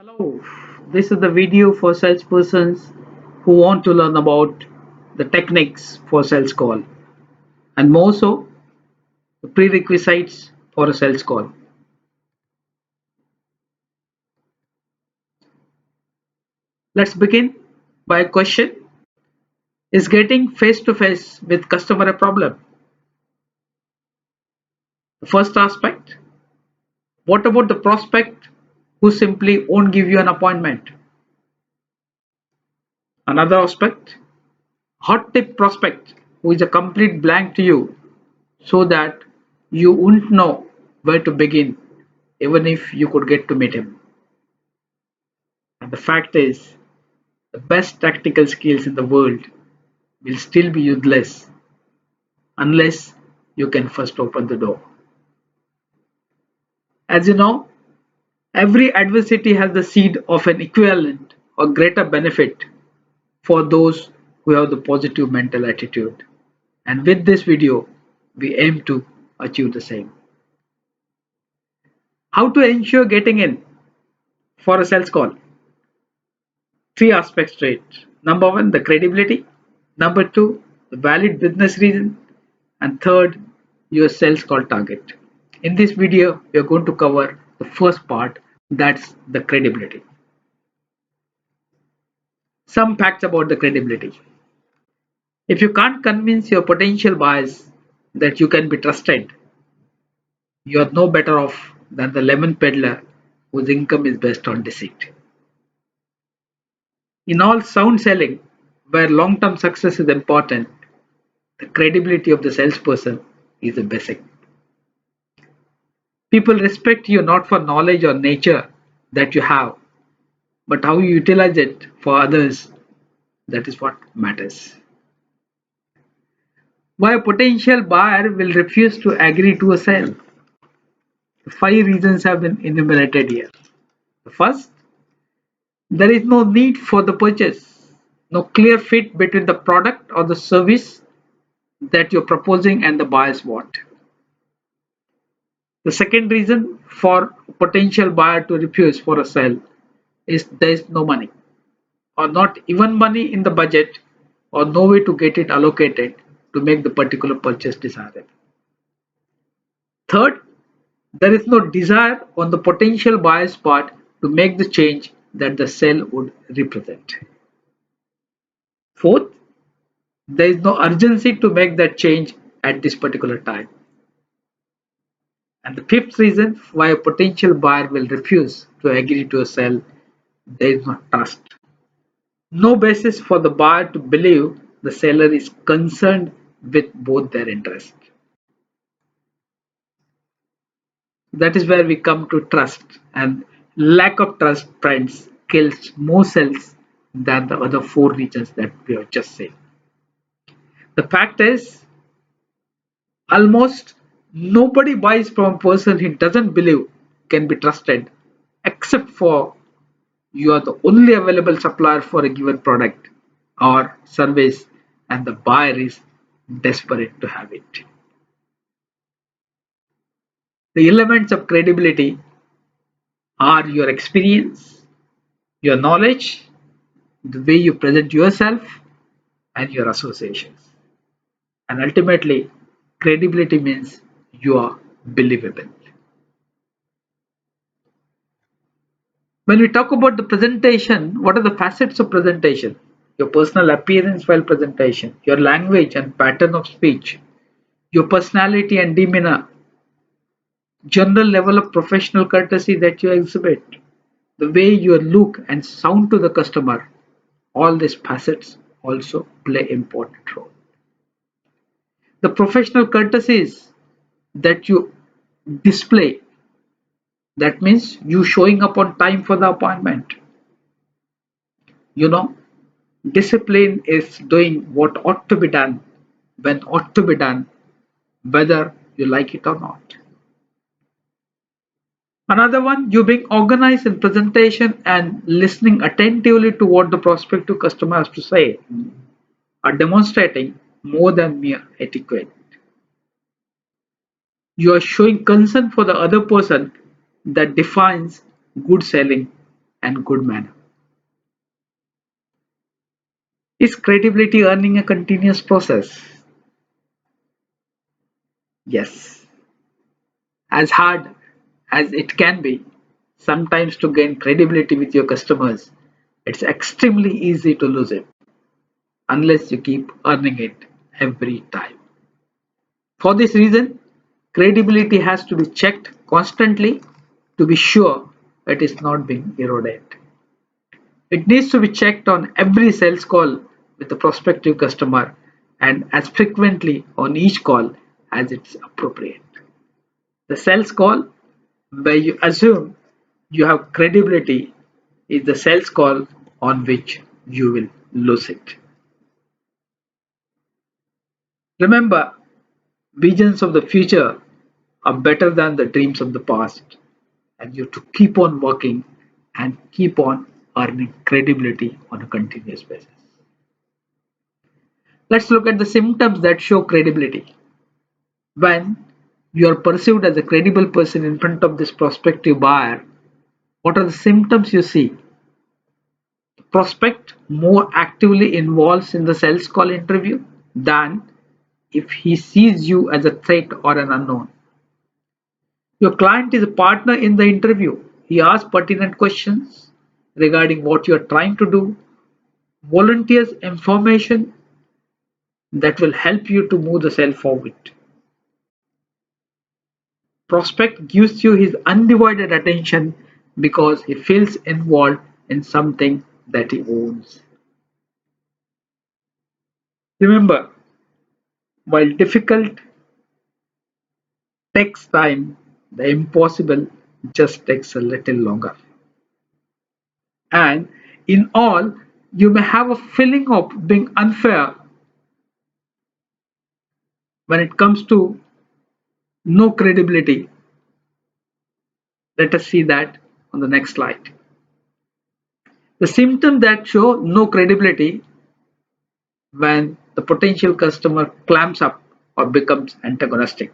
Hello, this is the video for salespersons who want to learn about the techniques for sales call and more so the prerequisites for a sales call. Let's begin by a question. Is getting face to face with customer a problem? The first aspect. What about the prospect who simply won't give you an appointment? Another aspect. Hot tip prospect who is a complete blank to you so that you wouldn't know where to begin even if you could get to meet him. And the fact is, the best tactical skills in the world will still be useless unless you can first open the door. As you know, every adversity has the seed of an equivalent or greater benefit for those who have the positive mental attitude. And with this video, we aim to achieve the same. How to ensure getting in for a sales call? Three aspects to it. Number one, the credibility. Number two, the valid business reason. And third, your sales call target. In this video, we are going to cover the first part, that's the credibility. Some facts about the credibility. If you can't convince your potential buyers that you can be trusted, you are no better off than the lemon peddler whose income is based on deceit. In all sound selling, where long term success is important, the credibility of the salesperson is the basic. People respect you not for knowledge or nature that you have, but how you utilize it for others. That is what matters. Why a potential buyer will refuse to agree to a sale? The five reasons have been enumerated here. The first, there is no need for the purchase, no clear fit between the product or the service that you're proposing and the buyers want. The second reason for a potential buyer to refuse for a sale is there is no money or not even money in the budget or no way to get it allocated to make the particular purchase desirable. Third, there is no desire on the potential buyer's part to make the change that the sale would represent. Fourth, there is no urgency to make that change at this particular time. And the fifth reason why a potential buyer will refuse to agree to a sale, there is no trust. No basis for the buyer to believe the seller is concerned with both their interests. That is where we come to trust, and lack of trust, friends, kills more sales than the other four reasons that we have just said. The fact is, almost nobody buys from a person he doesn't believe can be trusted, except for you are the only available supplier for a given product or service, and the buyer is desperate to have it. The elements of credibility are your experience, your knowledge, the way you present yourself, and your associations. And ultimately, credibility means you are believable. When we talk about the presentation, what are the facets of presentation? Your personal appearance while presentation, your language and pattern of speech, your personality and demeanor, general level of professional courtesy that you exhibit, the way you look and sound to the customer, all these facets also play important role. The professional courtesies that you display, that means you showing up on time for the appointment. You know, discipline is doing what ought to be done when ought to be done, whether you like it or not. Another one, you being organized in presentation and listening attentively to what the prospective customer has to say are demonstrating more than mere etiquette. You are showing concern for the other person that defines good selling and good manner. Is credibility earning a continuous process? Yes. As hard as it can be, sometimes to gain credibility with your customers, it's extremely easy to lose it unless you keep earning it every time. For this reason, credibility has to be checked constantly to be sure it is not being eroded. It needs to be checked on every sales call with the prospective customer and as frequently on each call as it's appropriate. The sales call where you assume you have credibility is the sales call on which you will lose it. Remember, visions of the future are better than the dreams of the past, and you have to keep on working and keep on earning credibility on a continuous basis. Let's look at the symptoms that show credibility. When you are perceived as a credible person in front of this prospective buyer, what are the symptoms you see? The prospect more actively involves in the sales call interview than if he sees you as a threat or an unknown. Your client is a partner in the interview. He asks pertinent questions regarding what you are trying to do, volunteers information that will help you to move the sale forward. Prospect gives you his undivided attention because he feels involved in something that he owns. Remember, while difficult takes time, the impossible just takes a little longer. And in all, you may have a feeling of being unfair when it comes to no credibility. Let us see that on the next slide. The symptoms that show no credibility when the potential customer clamps up or becomes antagonistic.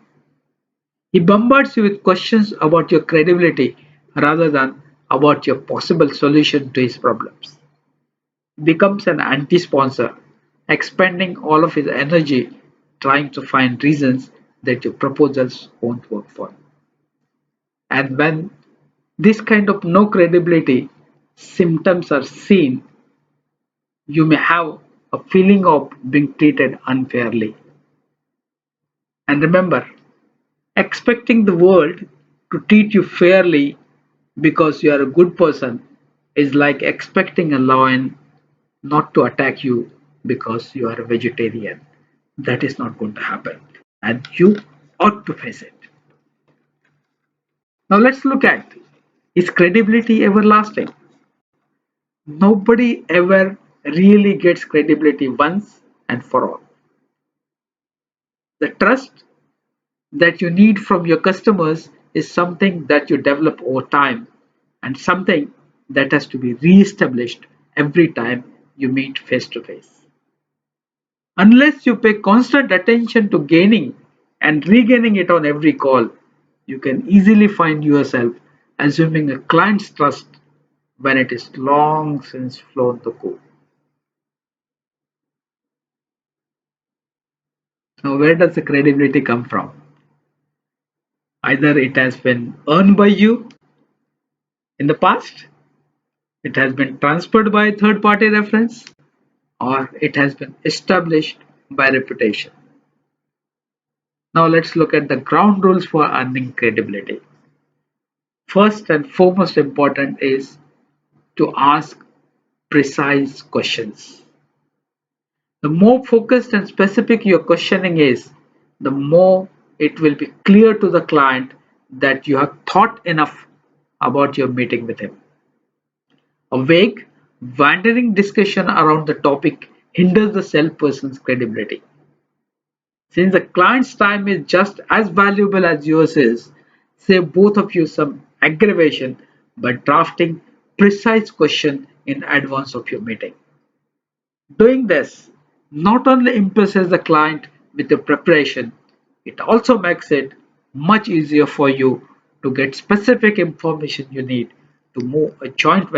He bombards you with questions about your credibility rather than about your possible solution to his problems. He becomes an anti-sponsor, expending all of his energy trying to find reasons that your proposals won't work for. And when this kind of no credibility symptoms are seen, you may have a feeling of being treated unfairly. And remember, expecting the world to treat you fairly because you are a good person is like expecting a lion not to attack you because you are a vegetarian. That is not going to happen. And you ought to face it. Now let's look at, is credibility everlasting? Nobody ever really gets credibility once and for all. The trust that you need from your customers is something that you develop over time and something that has to be re-established every time you meet face to face. Unless you pay constant attention to gaining and regaining it on every call, you can easily find yourself assuming a client's trust when it is long since flown the coop. Now, where does the credibility come from? Either it has been earned by you in the past, it has been transferred by third party reference, or it has been established by reputation. Now let's look at the ground rules for earning credibility. First and foremost important is to ask precise questions. The more focused and specific your questioning is, the more it will be clear to the client that you have thought enough about your meeting with him. A vague, wandering discussion around the topic hinders the salesperson's credibility. Since the client's time is just as valuable as yours is, save both of you some aggravation by drafting precise questions in advance of your meeting. Doing this not only impresses the client with the preparation, it also makes it much easier for you to get specific information you need to move a joint